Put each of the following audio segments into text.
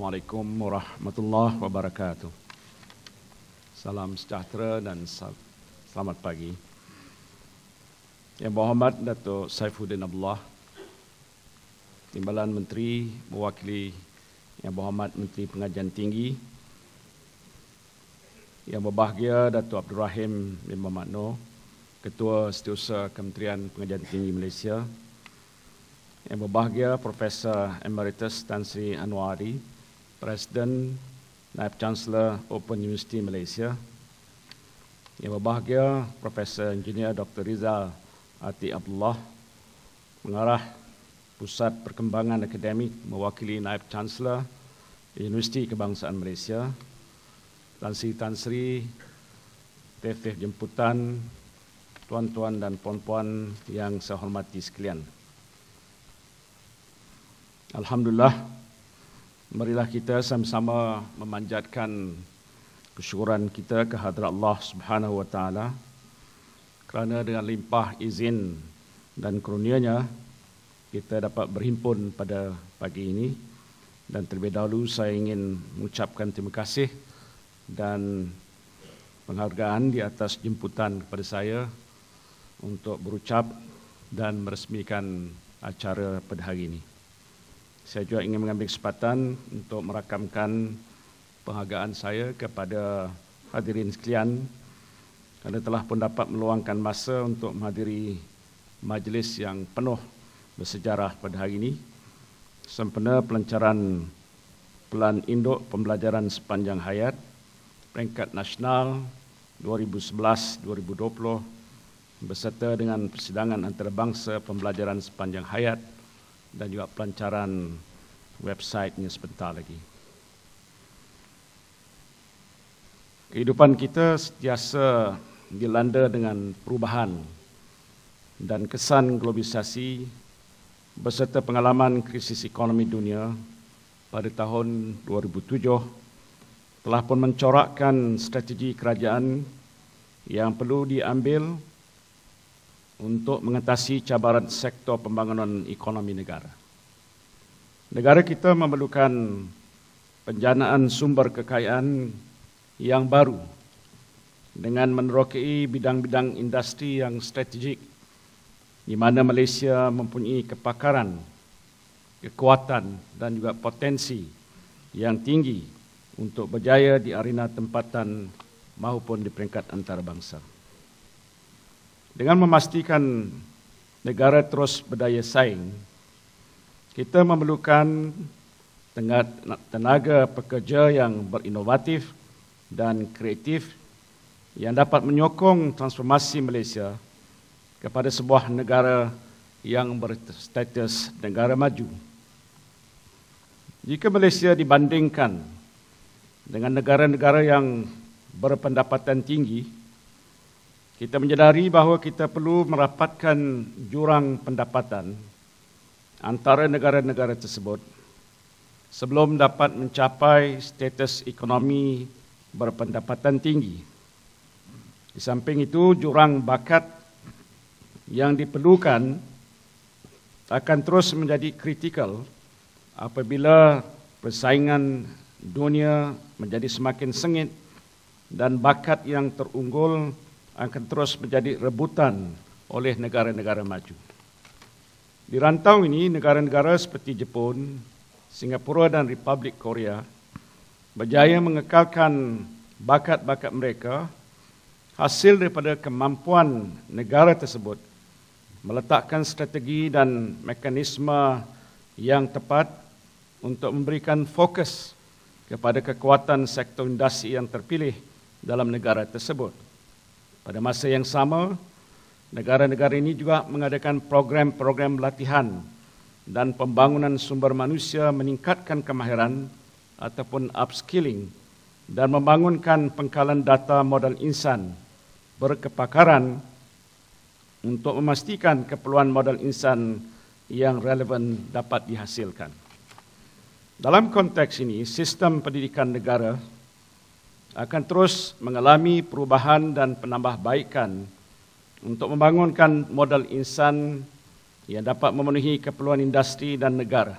Assalamualaikum warahmatullahi wabarakatuh. Salam sejahtera dan selamat pagi. Yang berhormat Datuk Saifuddin Abdullah, Timbalan Menteri mewakili Yang berhormat Menteri Pengajian Tinggi, Yang berbahagia Datuk Abdul Rahim bin Mohamad Noor, Ketua Setiausaha Kementerian Pengajian Tinggi Malaysia, Yang berbahagia Profesor Emeritus Tan Sri Anwari, Presiden Naib Chancellor Open University Malaysia, Yang berbahagia Profesor Engineer Dr. Rizal Atiq Abdullah, Pengarah Pusat Perkembangan Akademik mewakili Naib Chancellor Universiti Kebangsaan Malaysia, Tan Sri, Tef Jemputan, tuan-tuan dan puan-puan yang saya hormati sekalian. Alhamdulillah, marilah kita sama-sama memanjatkan kesyukuran kita kehadrat Allah Subhanahu wa taala kerana dengan limpah izin dan kurnianya kita dapat berhimpun pada pagi ini, dan terlebih dahulu saya ingin mengucapkan terima kasih dan penghargaan di atas jemputan kepada saya untuk berucap dan meresmikan acara pada hari ini. Saya juga ingin mengambil kesempatan untuk merakamkan penghargaan saya kepada hadirin sekalian kerana telah pun dapat meluangkan masa untuk menghadiri majlis yang penuh bersejarah pada hari ini sempena pelancaran Pelan Induk Pembelajaran Sepanjang Hayat peringkat nasional 2011-2020 berserta dengan persidangan antarabangsa pembelajaran sepanjang hayat dan juga pelancaran websitenya sebentar lagi. Kehidupan kita sentiasa dilanda dengan perubahan dan kesan globalisasi beserta pengalaman krisis ekonomi dunia pada tahun 2007 telah pun mencorakkan strategi kerajaan yang perlu diambil untuk mengatasi cabaran sektor pembangunan ekonomi negara. Negara kita memerlukan penjanaan sumber kekayaan yang baru dengan menerokai bidang-bidang industri yang strategik di mana Malaysia mempunyai kepakaran, kekuatan dan juga potensi yang tinggi untuk berjaya di arena tempatan maupun di peringkat antarabangsa. Dengan memastikan negara terus berdaya saing, kita memerlukan tenaga pekerja yang berinovatif dan kreatif yang dapat menyokong transformasi Malaysia kepada sebuah negara yang berstatus negara maju. Jika Malaysia dibandingkan dengan negara-negara yang berpendapatan tinggi, kita menyedari bahawa kita perlu merapatkan jurang pendapatan antara negara-negara tersebut sebelum dapat mencapai status ekonomi berpendapatan tinggi. Di samping itu, jurang bakat yang diperlukan akan terus menjadi kritikal apabila persaingan dunia menjadi semakin sengit dan bakat yang terunggul akan terus menjadi rebutan oleh negara-negara maju. Di rantau ini, negara-negara seperti Jepun, Singapura dan Republik Korea berjaya mengekalkan bakat-bakat mereka hasil daripada kemampuan negara tersebut meletakkan strategi dan mekanisme yang tepat untuk memberikan fokus kepada kekuatan sektor industri yang terpilih dalam negara tersebut. Pada masa yang sama, negara-negara ini juga mengadakan program-program latihan dan pembangunan sumber manusia meningkatkan kemahiran ataupun upskilling dan membangunkan pengkalan data modal insan berkepakaran untuk memastikan keperluan modal insan yang relevan dapat dihasilkan. Dalam konteks ini, sistem pendidikan negara akan terus mengalami perubahan dan penambahbaikan untuk membangunkan modal insan yang dapat memenuhi keperluan industri dan negara.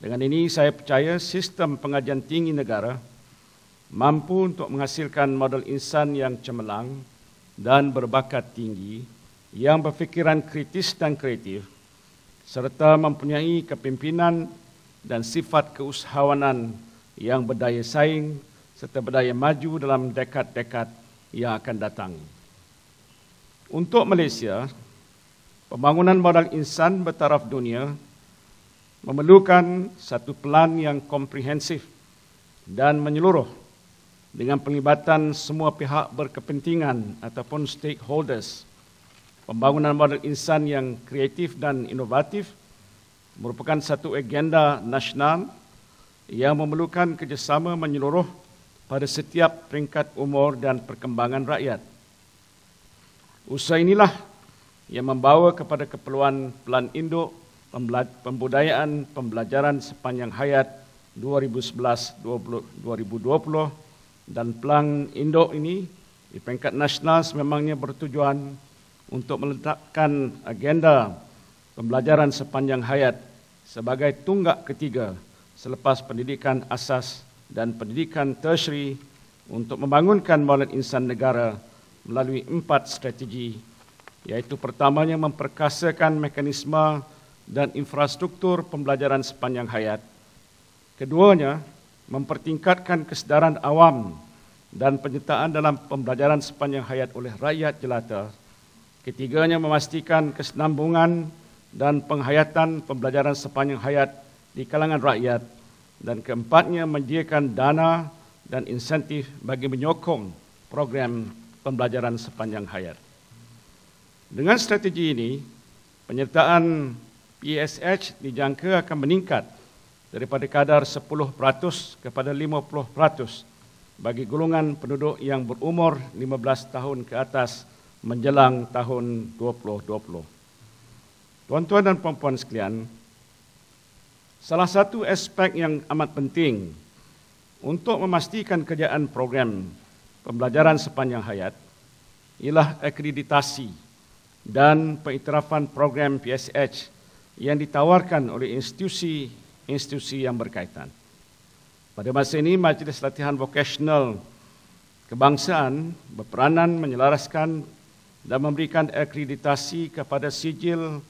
Dengan ini saya percaya sistem pengajian tinggi negara mampu untuk menghasilkan model insan yang cemerlang dan berbakat tinggi, yang berfikiran kritis dan kreatif, serta mempunyai kepimpinan dan sifat keusahawanan yang berdaya saing serta berdaya maju dalam dekad-dekad yang akan datang. Untuk Malaysia, pembangunan modal insan bertaraf dunia memerlukan satu plan yang komprehensif dan menyeluruh dengan pelibatan semua pihak berkepentingan ataupun stakeholders. Pembangunan modal insan yang kreatif dan inovatif merupakan satu agenda nasional yang memerlukan kerjasama menyeluruh pada setiap peringkat umur dan perkembangan rakyat. Usaha inilah yang membawa kepada keperluan Pelan Induk Pembudayaan Pembelajaran Sepanjang Hayat 2011-2020 dan Pelan Induk ini di peringkat nasional sememangnya bertujuan untuk meletakkan agenda pembelajaran sepanjang hayat sebagai tunggak ketiga selepas pendidikan asas dan pendidikan tertiary untuk membangunkan modal insan negara melalui 4 strategi, iaitu pertamanya memperkasakan mekanisme dan infrastruktur pembelajaran sepanjang hayat. Keduanya, mempertingkatkan kesedaran awam dan penyertaan dalam pembelajaran sepanjang hayat oleh rakyat jelata. Ketiganya, memastikan kesinambungan dan penghayatan pembelajaran sepanjang hayat di kalangan rakyat. Dan keempatnya, menyediakan dana dan insentif bagi menyokong program pembelajaran sepanjang hayat. Dengan strategi ini, penyertaan PSH dijangka akan meningkat daripada kadar 10% kepada 50% bagi golongan penduduk yang berumur 15 tahun ke atas menjelang tahun 2020. Tuan-tuan dan puan-puan sekalian, salah satu aspek yang amat penting untuk memastikan kerjaan program pembelajaran sepanjang hayat ialah akreditasi dan pengiktirafan program PSH yang ditawarkan oleh institusi yang berkaitan. Pada masa ini, Majlis Latihan Vokasional Kebangsaan berperanan menyelaraskan dan memberikan akreditasi kepada sijil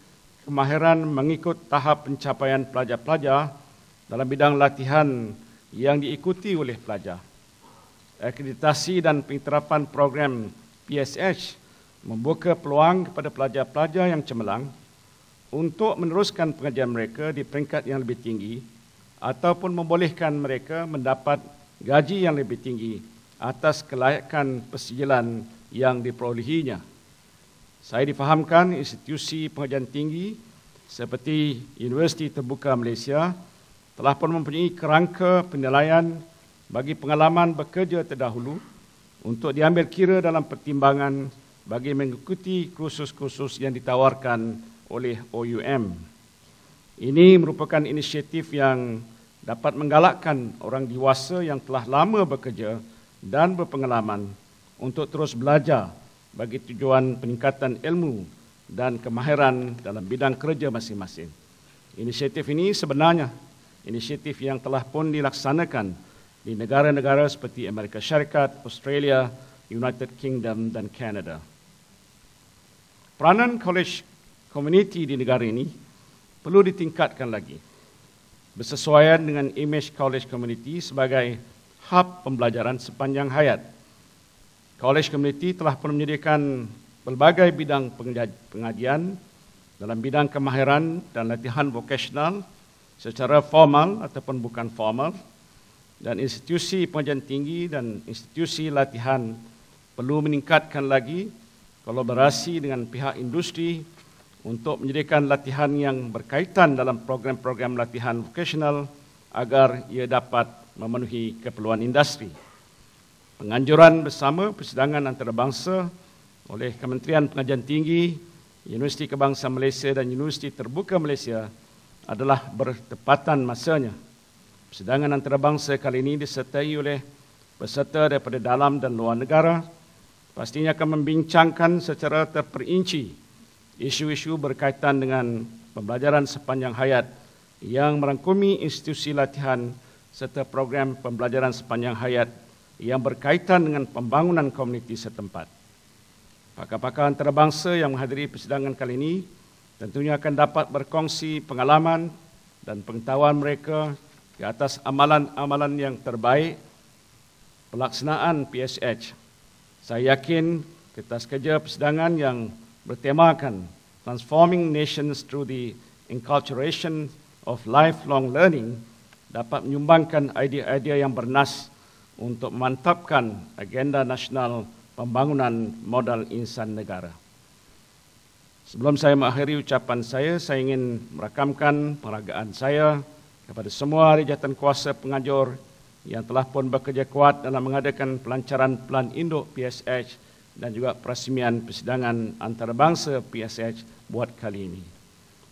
kemahiran mengikut tahap pencapaian pelajar-pelajar dalam bidang latihan yang diikuti oleh pelajar. Akreditasi dan pengiktirafan program PSH membuka peluang kepada pelajar-pelajar yang cemerlang untuk meneruskan pengajian mereka di peringkat yang lebih tinggi ataupun membolehkan mereka mendapat gaji yang lebih tinggi atas kelayakan persijilan yang diperolehinya. Saya difahamkan institusi pengajian tinggi seperti Universiti Terbuka Malaysia telah pun mempunyai kerangka penilaian bagi pengalaman bekerja terdahulu untuk diambil kira dalam pertimbangan bagi mengikuti kursus-kursus yang ditawarkan oleh OUM. Ini merupakan inisiatif yang dapat menggalakkan orang dewasa yang telah lama bekerja dan berpengalaman untuk terus belajar bagi tujuan peningkatan ilmu dan kemahiran dalam bidang kerja masing-masing. Inisiatif ini sebenarnya inisiatif yang telah pun dilaksanakan di negara-negara seperti Amerika Syarikat, Australia, United Kingdom dan Canada. Peranan college community di negara ini perlu ditingkatkan lagi bersesuaian dengan imej college community sebagai hub pembelajaran sepanjang hayat. College community telah pun menyediakan pelbagai bidang pengajian dalam bidang kemahiran dan latihan vokasional secara formal ataupun bukan formal, dan institusi pengajian tinggi dan institusi latihan perlu meningkatkan lagi kolaborasi dengan pihak industri untuk menyediakan latihan yang berkaitan dalam program-program latihan vokasional agar ia dapat memenuhi keperluan industri. Penganjuran bersama persidangan antarabangsa oleh Kementerian Pengajian Tinggi, Universiti Kebangsaan Malaysia dan Universiti Terbuka Malaysia adalah bertepatan masanya. Persidangan antarabangsa kali ini disertai oleh peserta daripada dalam dan luar negara, pastinya akan membincangkan secara terperinci isu-isu berkaitan dengan pembelajaran sepanjang hayat yang merangkumi institusi latihan serta program pembelajaran sepanjang hayat yang berkaitan dengan pembangunan komuniti setempat. Pakar-pakar antarabangsa yang menghadiri persidangan kali ini tentunya akan dapat berkongsi pengalaman dan pengetahuan mereka ke atas amalan-amalan yang terbaik pelaksanaan PSH. Saya yakin kertas kerja persidangan yang bertemakan Transforming Nations Through the Enculturation of Lifelong Learning dapat menyumbangkan idea-idea yang bernas untuk memantapkan agenda nasional pembangunan modal insan negara. Sebelum saya mengakhiri ucapan saya ingin merakamkan penghargaan saya kepada semua ahli jawatankuasa pengajur yang telah pun bekerja kuat dalam mengadakan pelancaran Pelan Induk PSH dan juga perasmian persidangan antarabangsa PSH buat kali ini.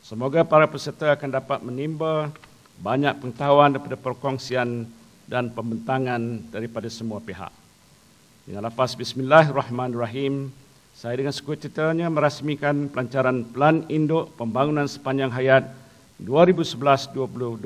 Semoga para peserta akan dapat menimba banyak pengetahuan daripada perkongsian dan pembentangan daripada semua pihak. Dengan lafaz Bismillahirrahmanirrahim, saya dengan sukacitanya merasmikan pelancaran Pelan Induk Pembangunan Sepanjang Hayat 2011-2020,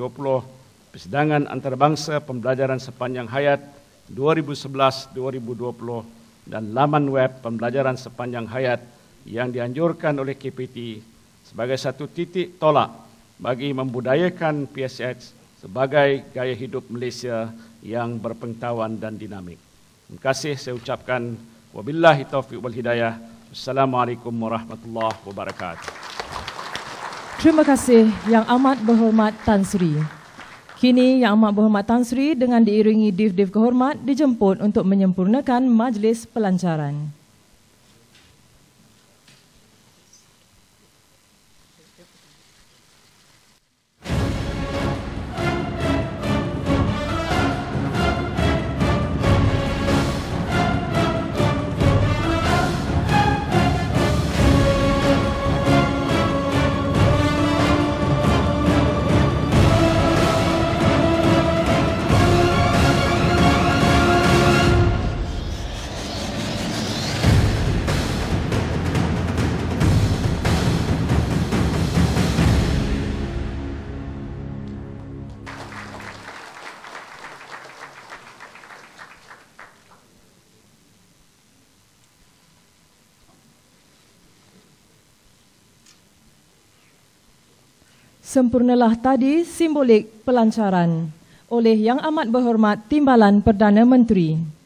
persidangan antarabangsa pembelajaran sepanjang hayat 2011-2020 dan laman web pembelajaran sepanjang hayat yang dianjurkan oleh KPT sebagai satu titik tolak bagi membudayakan PSH sebagai gaya hidup Malaysia yang berpengetahuan dan dinamik. Terima kasih saya ucapkan wabillahi taufiq wal hidayah. Assalamualaikum warahmatullahi wabarakatuh. Terima kasih Yang Amat Berhormat Tan Sri. Kini Yang Amat Berhormat Tan Sri dengan diiringi Div-Div Kehormat dijemput untuk menyempurnakan majlis pelancaran. Sempurnalah tadi simbolik pelancaran oleh Yang Amat Berhormat Timbalan Perdana Menteri.